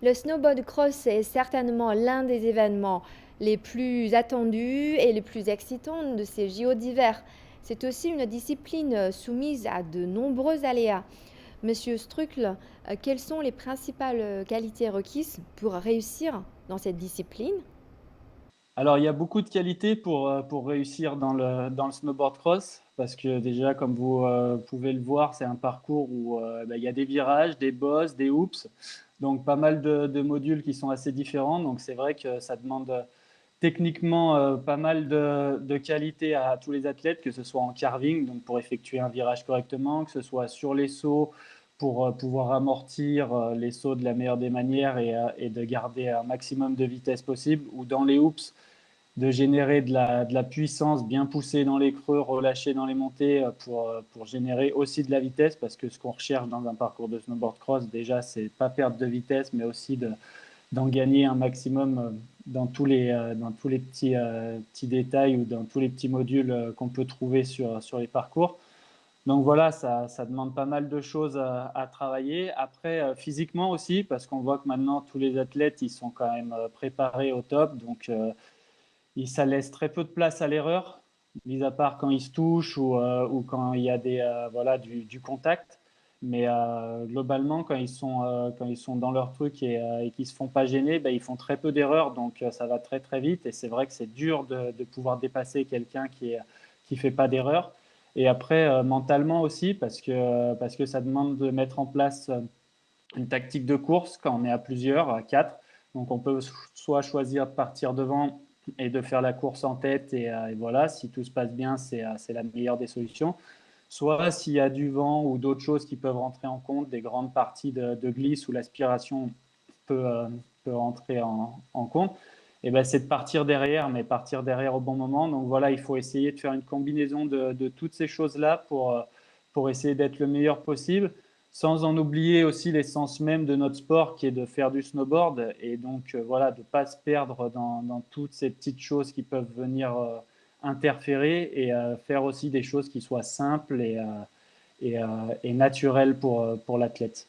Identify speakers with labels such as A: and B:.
A: Le snowboard cross est certainement l'un des événements les plus attendus et les plus excitants de ces JO d'hiver. C'est aussi une discipline soumise à de nombreux aléas. Monsieur Struckle, quelles sont les principales qualités requises pour réussir dans cette discipline?
B: Alors, il y a beaucoup de qualités pour réussir dans le snowboard cross, parce que déjà, comme vous pouvez le voir, c'est un parcours où il y a des virages, des bosses, des hoops, donc pas mal de modules qui sont assez différents. Donc, c'est vrai que ça demande techniquement pas mal de qualités à tous les athlètes, que ce soit en carving, donc pour effectuer un virage correctement, que ce soit sur les sauts, pour pouvoir amortir les sauts de la meilleure des manières et de garder un maximum de vitesse possible, ou dans les hoops de générer de la puissance bien poussée dans les creux, relâchée dans les montées pour générer aussi de la vitesse, parce que ce qu'on recherche dans un parcours de snowboard cross, déjà, c'est pas perdre de vitesse, mais aussi d'en gagner un maximum dans tous les petits détails ou dans tous les petits modules qu'on peut trouver sur les parcours. Donc voilà, ça demande pas mal de choses à travailler. Après, physiquement aussi, parce qu'on voit que maintenant, tous les athlètes, ils sont quand même préparés au top. Donc, et ça laisse très peu de place à l'erreur, mis à part quand ils se touchent ou quand il y a voilà, du contact. Mais globalement, quand ils sont dans leur truc et qu'ils ne se font pas gêner, ben, ils font très peu d'erreurs. Donc ça va très très vite. Et c'est vrai que c'est dur de pouvoir dépasser quelqu'un qui fait pas d'erreur. Et après, mentalement aussi, parce que ça demande de mettre en place une tactique de course quand on est à plusieurs, à quatre. Donc on peut soit choisir de partir devant et de faire la course en tête et voilà, si tout se passe bien, c'est la meilleure des solutions. Soit s'il y a du vent ou d'autres choses qui peuvent rentrer en compte, des grandes parties de glisse où l'aspiration peut, euh, peut rentrer en compte, et ben c'est de partir derrière, mais partir derrière au bon moment. Donc voilà, il faut essayer de faire une combinaison de toutes ces choses-là pour essayer d'être le meilleur possible, sans en oublier aussi l'essence même de notre sport qui est de faire du snowboard. Et donc voilà, de ne pas se perdre dans toutes ces petites choses qui peuvent venir interférer et faire aussi des choses qui soient simples et naturelles pour l'athlète.